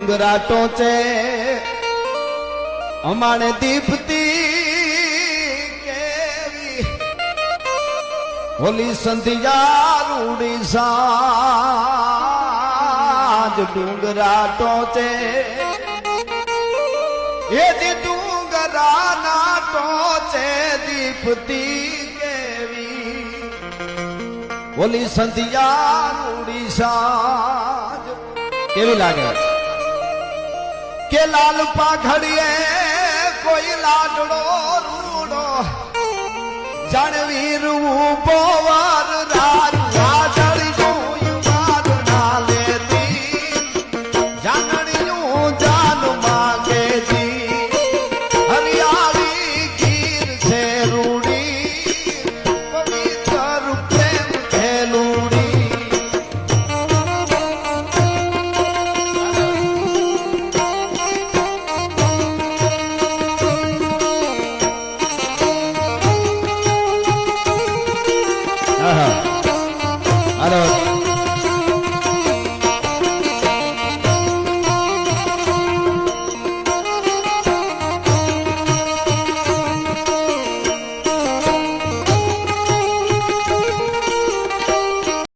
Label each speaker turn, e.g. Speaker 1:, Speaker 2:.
Speaker 1: घराटों से हमारे दीपती केवी होली संधिया रूड़ी साज डूंगराटों से ये जी डूंगरा नाटों से दीपती केवी होली संधिया रूड़ी साज केवी लागे के लाल पाखड़िए कोई लाडड़ो रूड़ो जनवीर बोवर राज राजड़ी मार ना लेती जानड़ियों जान मांगे जी हरियाली गिर से रूड़ी पवित्र प्रेम खेलूड़ी हेलो